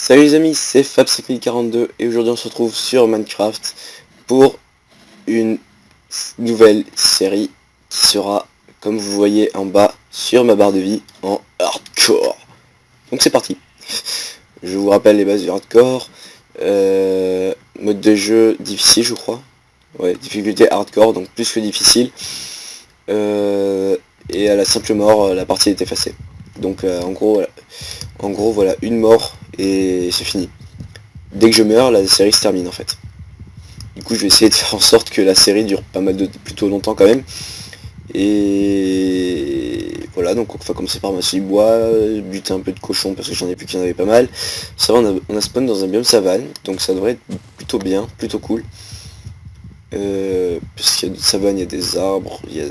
Salut les amis, c'est FabCycling42 et aujourd'hui on se retrouve sur Minecraft pour une nouvelle série qui sera, comme vous voyez en bas, sur ma barre de vie en hardcore. Donc c'est parti. Je vous rappelle les bases du hardcore, mode de jeu difficile je crois, ouais, difficulté hardcore donc plus que difficile, et à la simple mort la partie est effacée. Donc en gros voilà, une mort et c'est fini. Dès que je meurs, la série se termine en fait. Du coup je vais essayer de faire en sorte que la série dure pas mal de plutôt longtemps quand même. Et voilà, donc on va commencer par masser du bois, buter un peu de cochons parce que j'en ai plus qu'il y en avait pas mal. Ça va, on a spawn dans un biome savane, donc ça devrait être plutôt bien, plutôt cool. Parce qu'il y a de savane, il y a des arbres, il y a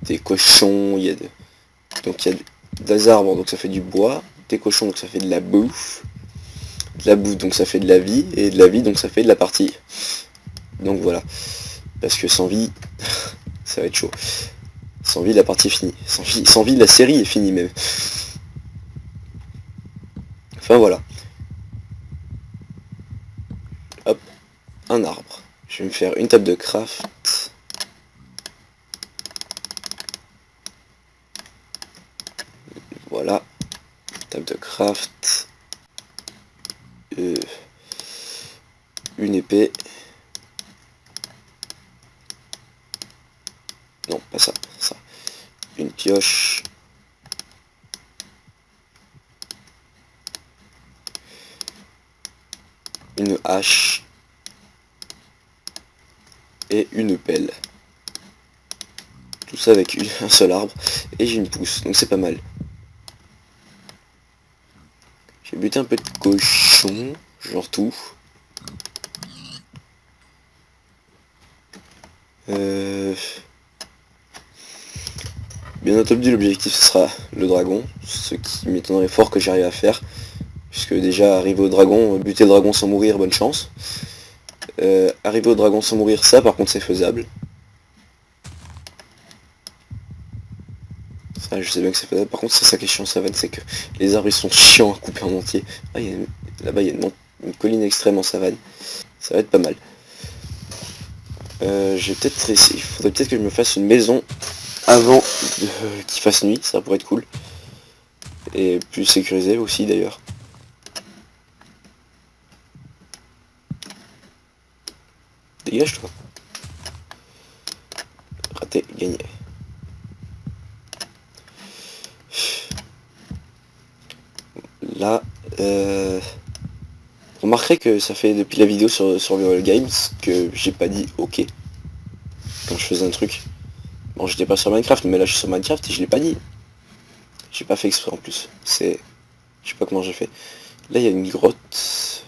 des cochons, il y a donc il y a des arbres, donc ça fait du bois, des cochons, donc ça fait de la bouffe. De la bouffe donc ça fait de la vie, et de la vie donc ça fait de la partie. Donc voilà, parce que sans vie, ça va être chaud. Sans vie la partie est finie. Sans vie la série est finie même. Enfin voilà. Hop, un arbre. Je vais me faire une table de craft. Voilà, table de craft. Une épée. Non, pas ça, ça. Une pioche. Une hache. Et une pelle. Tout ça avec un seul arbre. Et j'ai une pousse, donc c'est pas mal. J'ai buté un peu de cochon, genre tout. Bien entendu l'objectif ce sera le dragon, ce qui m'étonnerait fort que j'arrive à faire. Puisque déjà arriver au dragon, buter le dragon sans mourir, bonne chance. Arriver au dragon sans mourir, ça par contre c'est faisable. Ça je sais bien que c'est faisable, par contre c'est ça qui est chiant en savane, c'est que les arbres ils sont chiants à couper en entier. Ah, là-bas il y a une colline extrême en savane, ça va être pas mal. Je vais peut-être essayer, il faudrait peut-être que je me fasse une maison avant qu'il fasse nuit, ça pourrait être cool. Et plus sécurisé aussi d'ailleurs. Dégage toi. Raté, gagné. Là, remarquerez que ça fait depuis la vidéo sur Survival Games que j'ai pas dit ok quand je faisais un truc. Bon, j'étais pas sur Minecraft, mais là je suis sur Minecraft et je l'ai pas dit. J'ai pas fait exprès en plus. C'est, je sais pas comment j'ai fait. Là il y a une grotte.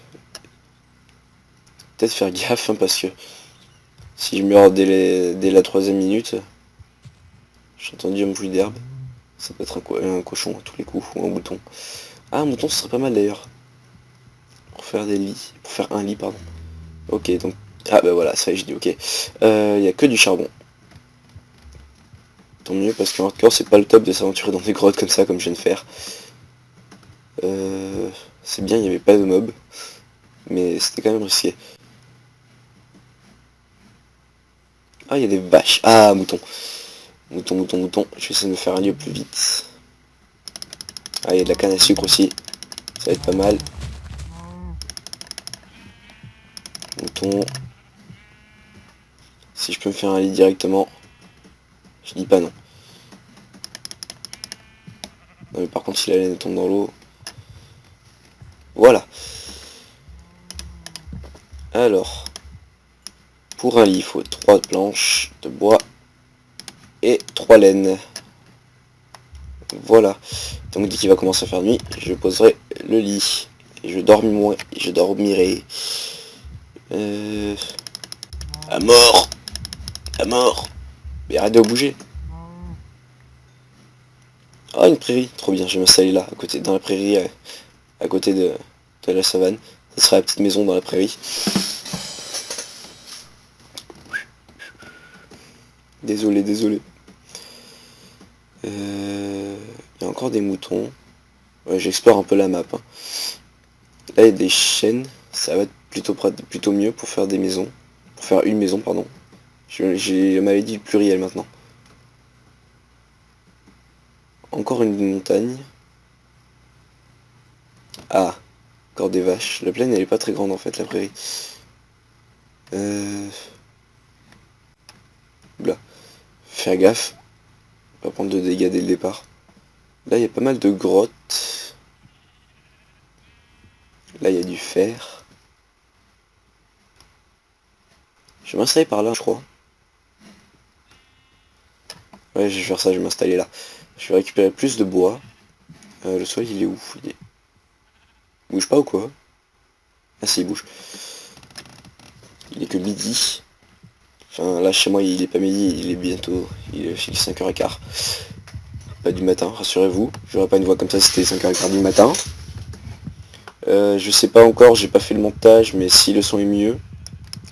Peut-être faire gaffe hein, parce que si je meurs dès la 3ème minute, j'ai entendu un bruit d'herbe. Ça peut être un cochon à tous les coups ou un mouton. Ah, un mouton ce serait pas mal d'ailleurs. Pour faire des lits. Pour faire un lit, pardon. Ok, donc... Ah bah voilà, ça y est, je dis ok. Il y a que du charbon. Tant mieux, parce qu'en hardcore, c'est pas le top de s'aventurer dans des grottes comme ça, comme je viens de faire. C'est bien, il n'y avait pas de mobs. Mais c'était quand même risqué. Ah, il y a des vaches. Ah, mouton. Mouton, mouton, mouton. Je vais essayer de me faire un lieu plus vite. Ah, il y a de la canne à sucre aussi. Ça va être pas mal. Mouton. Si je peux me faire un lit directement, je dis pas non. Non mais par contre si la laine tombe dans l'eau. Voilà. Alors. Pour un lit, il faut 3 planches de bois et 3 laines. Voilà. Donc dès qu'il va commencer à faire nuit, je poserai le lit. Et je dormirai. À mort. À mort. Mais arrête de bouger. Ah, une prairie. Trop bien, je vais m'installer là, à côté, dans la prairie, à côté de la savane. Ce sera la petite maison dans la prairie. Désolé, désolé. Il y a encore des moutons. Ouais, j'explore un peu la map. Hein. Là il y a des chaînes, ça va être plutôt mieux pour faire des maisons. Pour faire une maison, pardon. On m'avait dit le pluriel maintenant. Encore une montagne. Ah, encore des vaches. La plaine elle est pas très grande en fait, la prairie. Là. Faire gaffe. Pas prendre de dégâts dès le départ. Là il y a pas mal de grottes. Là il y a du fer. Je vais m'installer par là je crois. Ouais je vais faire ça, je vais m'installer là. Je vais récupérer plus de bois. Le soleil il est où? Il bouge pas ou quoi? Ah si il bouge. Il est que midi. Enfin là chez moi il est pas midi, il est bientôt. Il est 5h15. Pas du matin, rassurez-vous. J'aurais pas une voix comme ça si c'était 5h15 du matin. Je sais pas encore, j'ai pas fait le montage, mais si le son est mieux.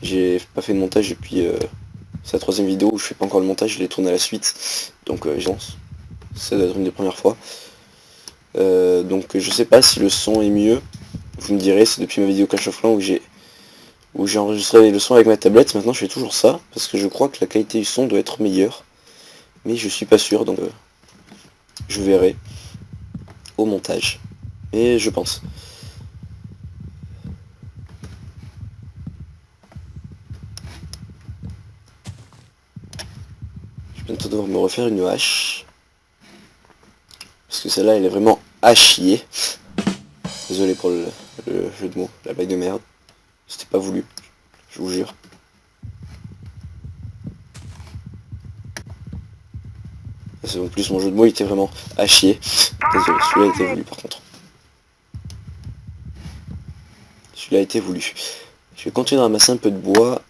J'ai pas fait de montage depuis c'est la 3e vidéo où je fais pas encore le montage, je l'ai tourné à la suite. Donc je pense. Ça doit être une des premières fois. Donc je sais pas si le son est mieux. Vous me direz, c'est depuis ma vidéo Clash of Clans où j'ai enregistré le son avec ma tablette. Maintenant je fais toujours ça, parce que je crois que la qualité du son doit être meilleure. Mais je suis pas sûr, donc je verrai au montage. Mais je pense. Je vais bientôt devoir me refaire une hache. Parce que celle-là elle est vraiment à chier. Désolé pour le jeu de mots, la blague de merde. C'était pas voulu, je vous jure. En plus mon jeu de mots il était vraiment à chier. Désolé, celui-là a été voulu par contre. Celui-là a été voulu. Je vais continuer à ramasser un peu de bois.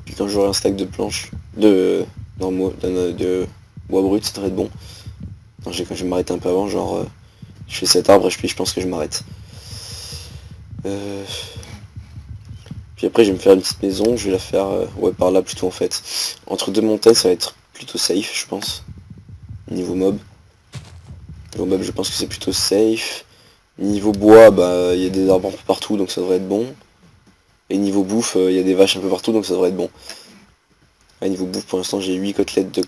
Puis quand j'aurai un stack de planches, de bois brut, ça devrait être bon. Non, quand je vais m'arrêter un peu avant, genre je fais cet arbre et puis je pense que je m'arrête. Puis après je vais me faire une petite maison, je vais la faire ouais par là plutôt en fait. Entre deux montagnes ça va être plutôt safe je pense. Niveau mob. Niveau mob je pense que c'est plutôt safe. Niveau bois bah il y a des arbres un peu partout donc ça devrait être bon. Et niveau bouffe il y a des vaches un peu partout donc ça devrait être bon. À niveau bouffe pour l'instant j'ai 8 côtelettes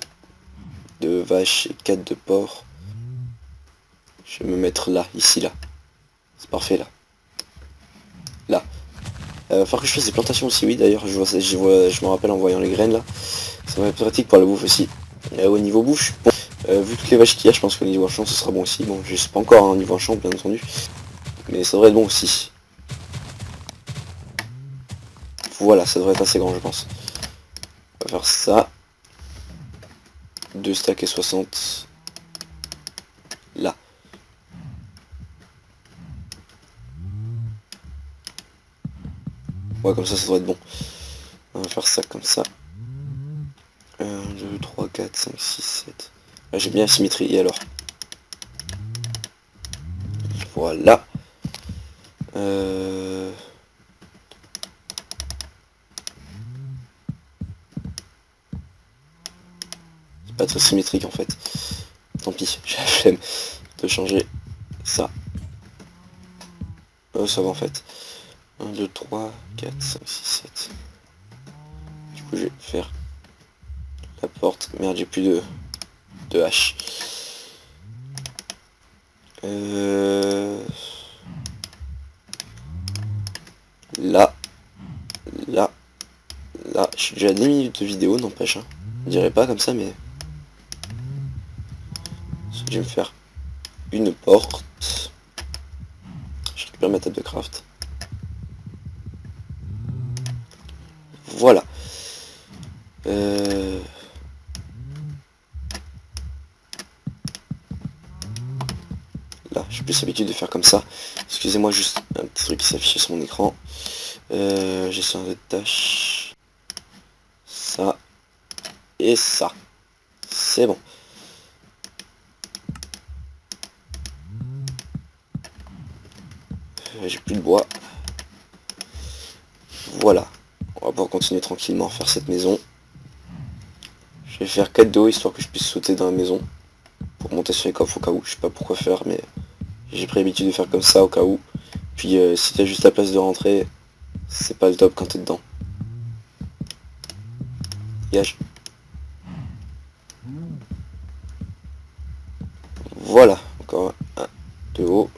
de vaches et 4 de porc. Je vais me mettre là, ici là. C'est parfait là. Là. Va falloir que je fasse des plantations aussi, oui d'ailleurs, je me rappelle en voyant les graines là. Ça va être pratique pour la bouffe aussi. Au niveau bouffe, bon, vu toutes les vaches qu'il y a, je pense qu'au niveau champ ce sera bon aussi. Bon, je sais pas encore un niveau champ bien entendu. Mais ça devrait être bon aussi. Voilà, ça devrait être assez grand je pense. On va faire ça. 2 stacks et 60. Là. Ouais, comme ça devrait être bon. On va faire ça comme ça. 1, 2, 3, 4, 5, 6, 7. Ah, j'ai bien la symétrie, et alors voilà. C'est pas très symétrique en fait. Tant pis, j'ai la flemme de changer ça. Ça va en fait. 1, 2, 3, 4, 5, 6, 7. Du coup je vais faire la porte. Merde, j'ai plus de hache. Là. Là. Là. Je suis déjà à 10 minutes de vidéo, n'empêche. Hein. Je dirais pas comme ça, mais... Je vais me faire une porte. Je récupère ma table de craft. Voilà. Là, j'ai plus l'habitude de faire comme ça. Excusez-moi, juste un petit truc qui s'affiche sur mon écran. Gestion de tâches. Ça. Et ça. C'est bon. J'ai plus de bois. Voilà. On va pouvoir continuer tranquillement à faire cette maison. Je vais faire 4 dos histoire que je puisse sauter dans la maison. Pour monter sur les coffres au cas où. Je sais pas pourquoi faire mais j'ai pris l'habitude de faire comme ça au cas où. Puis si t'as juste la place de rentrer, c'est pas le top quand t'es dedans. Gage. Voilà, encore un de haut.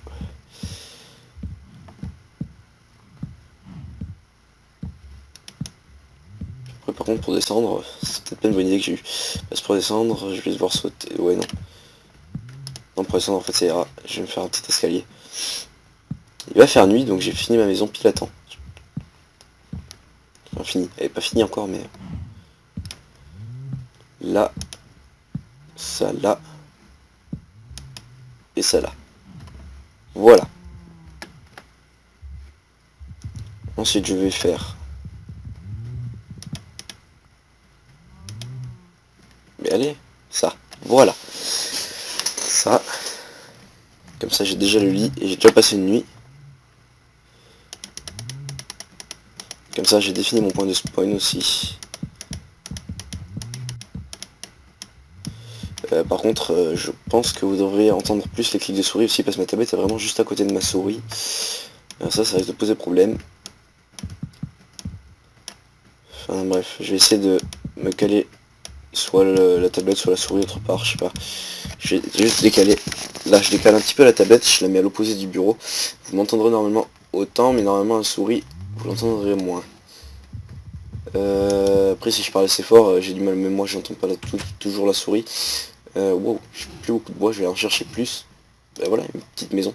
Après, par contre, pour descendre, c'est peut-être pas une bonne idée que j'ai eue. Parce que pour descendre, je vais devoir sauter. Ouais, non. Non, pour descendre, en fait, ça ira. Je vais me faire un petit escalier. Il va faire nuit, donc j'ai fini ma maison pile à temps. Enfin, fini. Elle est pas finie encore, mais... Là, ça là, et ça là. Voilà. Ensuite, je vais faire... Mais allez, ça. Voilà. Ça. Comme ça, j'ai déjà le lit et j'ai déjà passé une nuit. Comme ça, j'ai défini mon point de spawn aussi. Par contre, je pense que vous devriez entendre plus les clics de souris aussi parce que ma tablette est vraiment juste à côté de ma souris. Ça risque de poser problème. Enfin bref, je vais essayer de me caler soit la tablette, soit la souris autre part, je sais pas. Je vais juste décaler. Là, je décale un petit peu la tablette, je la mets à l'opposé du bureau. Vous m'entendrez normalement autant, mais normalement la souris, vous l'entendrez moins. Après, si je parle assez fort, j'ai du mal, même moi, j'entends pas toujours la souris. Wow, j'ai plus beaucoup de bois, je vais en chercher plus. Voilà, une petite maison.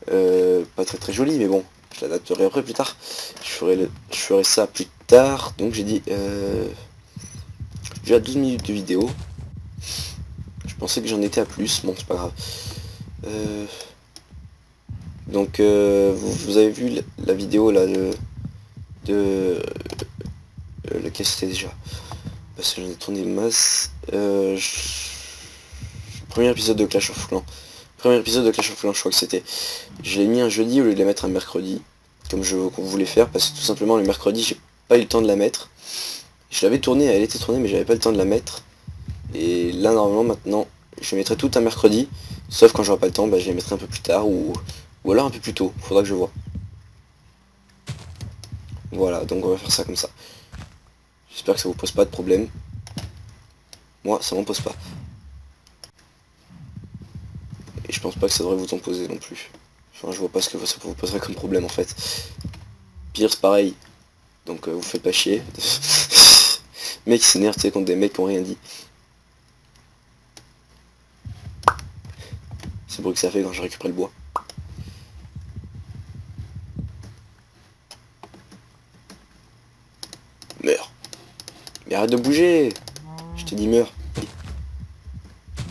Pas très très jolie, mais bon, je l'adapterai après plus tard. Je ferai ça plus tard. Donc j'ai dit, j'ai à 12 minutes de vidéo. Je pensais que j'en étais à plus, bon c'est pas grave. Donc vous avez vu la vidéo là de laquelle c'était déjà. Parce que j'en ai tourné masse. Premier épisode de Clash of Clans. Premier épisode de Clash of Clans, je crois que c'était. Je l'ai mis un jeudi au lieu de la mettre un mercredi. Comme je voulais faire, parce que tout simplement le mercredi j'ai pas eu le temps de la mettre. Je l'avais tournée, elle était tournée mais j'avais pas le temps de la mettre. Et là normalement maintenant je mettrai tout un mercredi. Sauf quand j'aurai pas le temps, bah, je les mettrai un peu plus tard ou alors un peu plus tôt. Faudra que je vois. Voilà, donc on va faire ça comme ça. J'espère que ça vous pose pas de problème. Moi ça m'en pose pas. Et je pense pas que ça devrait vous en poser non plus. Enfin je vois pas ce que ça vous poserait comme problème en fait. Pire c'est pareil. Donc vous faites pas chier. Mec s'énerve, tu sais, contre des mecs qui ont rien dit. C'est le bruit que ça fait quand je récupère le bois. Meurs. Mais arrête de bouger. Je t'ai dit meurs.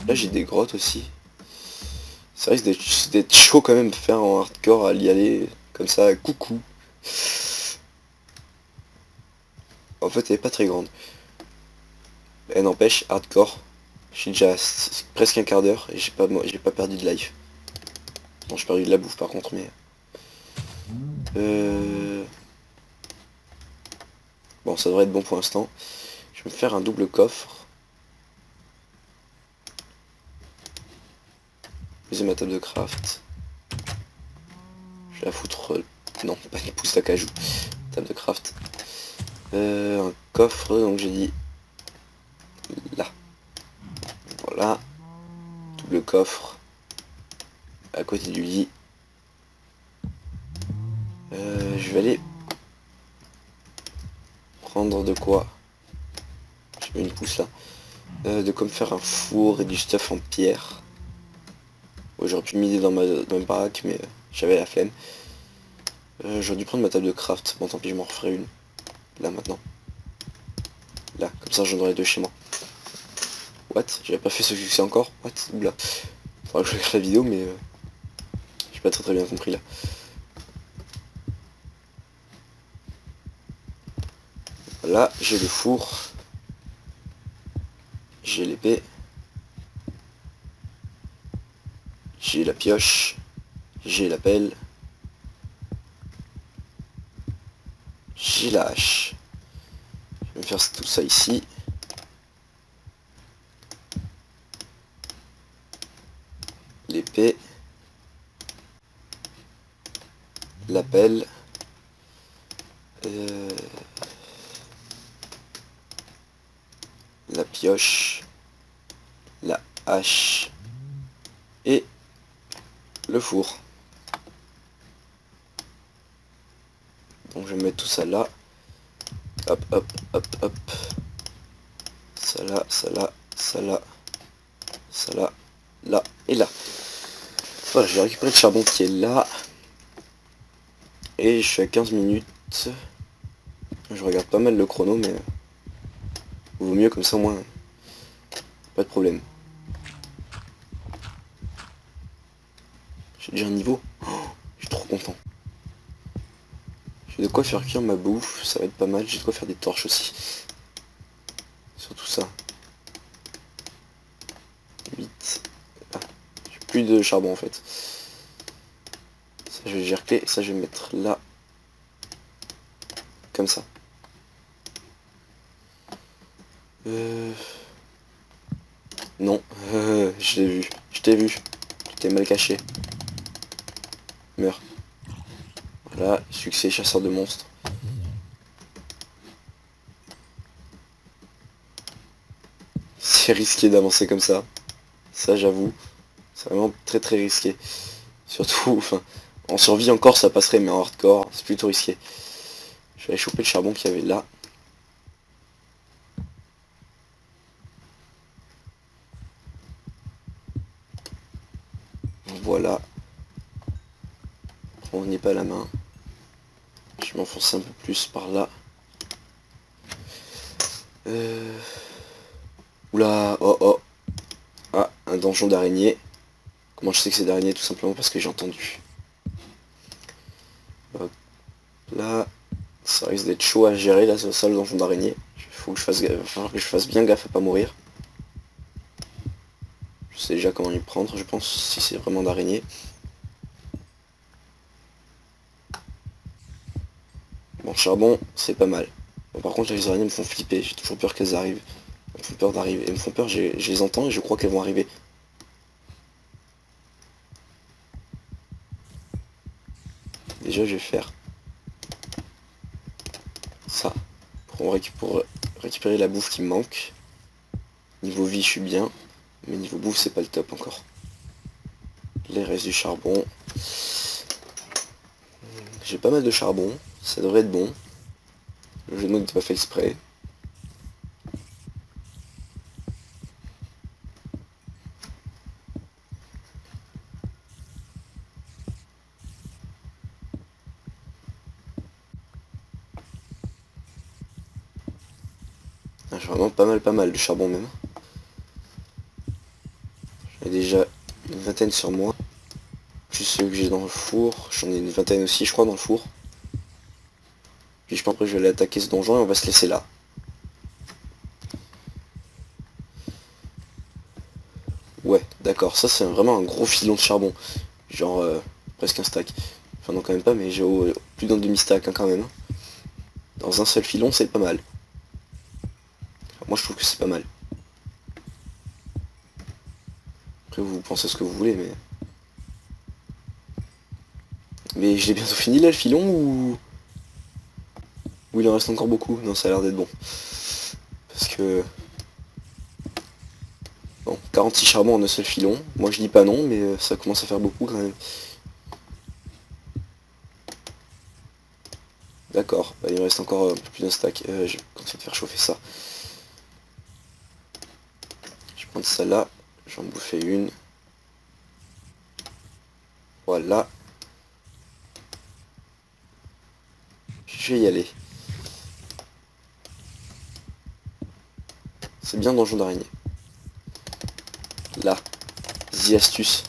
Là j'ai des grottes aussi. Ça risque d'être chaud quand même de faire en hardcore à y aller comme ça, coucou. En fait elle est pas très grande. Elle n'empêche, hardcore. J'ai déjà presque un quart d'heure et j'ai pas perdu de life. Bon j'ai perdu de la bouffe par contre mais... Bon ça devrait être bon pour l'instant. Je vais me faire un double coffre. Poser ma table de craft. Je vais la foutre... non, pas une pousse à cajou. Table de craft. Un coffre, donc j'ai dit... Là. Voilà. Double coffre. À côté du lit. Je vais aller... prendre de quoi... J'ai mis une pousse là. De quoi me faire un four et du stuff en pierre. Ouais, j'aurais pu m'aider dans ma baraque, mais j'avais la flemme. J'aurais dû prendre ma table de craft. Bon, tant pis, je m'en referai une. Là, maintenant. Là, comme ça, j'en aurai deux chez moi. What? J'avais pas fait ce succès encore? What? Oula. Faudra que je regarde la vidéo, mais... j'ai pas très bien compris, là. Là, j'ai le four. J'ai l'épée. J'ai la pioche. J'ai la pelle. J'ai la hache. Je vais me faire tout ça ici. L'épée. pelle. La pioche. La hache. Et le four. Donc je vais mettre tout ça là. Hop, hop, hop, hop. Ça là, ça là, ça là, ça là, là et là. Voilà, j'ai récupéré le charbon qui est là. Et je suis à 15 minutes. Je regarde pas mal le chrono, mais vaut mieux comme ça, au moins, pas de problème. J'ai déjà un niveau. Oh, je suis trop content. J'ai de quoi faire cuire ma bouffe, ça va être pas mal. J'ai de quoi faire des torches aussi. Surtout ça. 8. Ah, j'ai plus de charbon en fait. Ça je vais gercler, ça je vais mettre là. Comme ça. Non, je l'ai vu. Je t'ai vu. Tu t'es mal caché. Meurs. Voilà, succès chasseur de monstres. C'est risqué d'avancer comme ça. Ça j'avoue. C'est vraiment très très risqué. Surtout, enfin, en survie encore ça passerait, mais en hardcore, c'est plutôt risqué. Je vais aller choper le charbon qu'il y avait là. Voilà. On n'est pas à la main. Je m'enfonce un peu plus par là. Oula, oh oh. Ah, un donjon d'araignée. Comment je sais que c'est d'araignée? Tout simplement parce que j'ai entendu. Hop là. Ça risque d'être chaud à gérer là, ça le donjon d'araignée. Faut que je fasse gaffe, que je fasse bien gaffe à pas mourir. Je sais déjà comment y prendre, je pense, si c'est vraiment d'araignée. Bon, charbon, c'est pas mal. Bon, par contre, les araignées me font flipper, j'ai toujours peur qu'elles arrivent. Elles me font peur d'arriver. Elles me font peur, je les entends et je crois qu'elles vont arriver. Déjà, je vais faire ça. Pour récupérer la bouffe qui me manque. Niveau vie, je suis bien. Mais niveau bouffe, c'est pas le top encore. Les restes du charbon. J'ai pas mal de charbon. Ça devrait être bon. Le jeu de mots n'était pas fait exprès. Ah, j'ai vraiment pas mal de charbon même. J'ai déjà une vingtaine sur moi. Plus ceux que j'ai dans le four. J'en ai une vingtaine aussi, je crois, dans le four. Puis je pense que je vais aller attaquer ce donjon et on va se laisser là. Ouais, d'accord, ça c'est vraiment un gros filon de charbon. Genre presque un stack. Enfin non quand même pas, mais j'ai plus d'un demi-stack hein, quand même. Dans un seul filon, c'est pas mal. Enfin, moi je trouve que c'est pas mal. Après vous pensez ce que vous voulez, mais... Mais je l'ai bientôt fini là le filon ou... Ou il en reste encore beaucoup? Non, ça a l'air d'être bon. Parce que... Bon, 46 charbons en un seul filon. Moi je dis pas non, mais ça commence à faire beaucoup quand même. D'accord, bah, il me reste encore un peu plus d'un stack. Je vais continuer de faire chauffer ça. Je vais prendre ça là. Je vais en bouffer une. Voilà. Je vais y aller. C'est bien donjon d'araignée. Là. The astuce.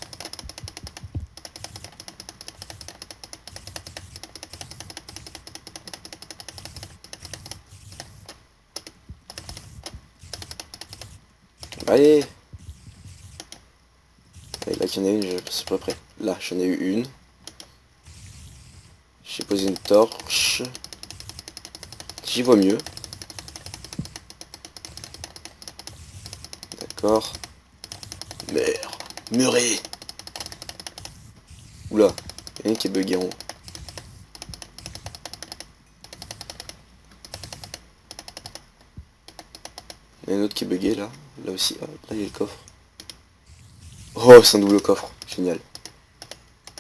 Allez. Et là qu'il y en a une, je suis pas prêt. Là, j'en ai eu une. J'ai posé une torche. J'y vois mieux. D'accord. Merde. Muré. Oula. Il y en a une qui est bugué en haut. Il y a un autre qui est bugué là. Là aussi. Ah, là il y a le coffre. Oh, c'est un double coffre. Génial.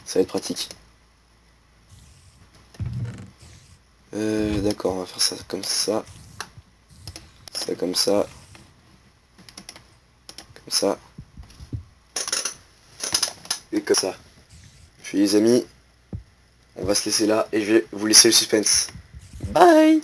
Ça va être pratique. D'accord, on va faire ça comme ça. Ça comme ça. Comme ça. Et comme ça. Puis les amis, on va se laisser là et je vais vous laisser le suspense. Bye!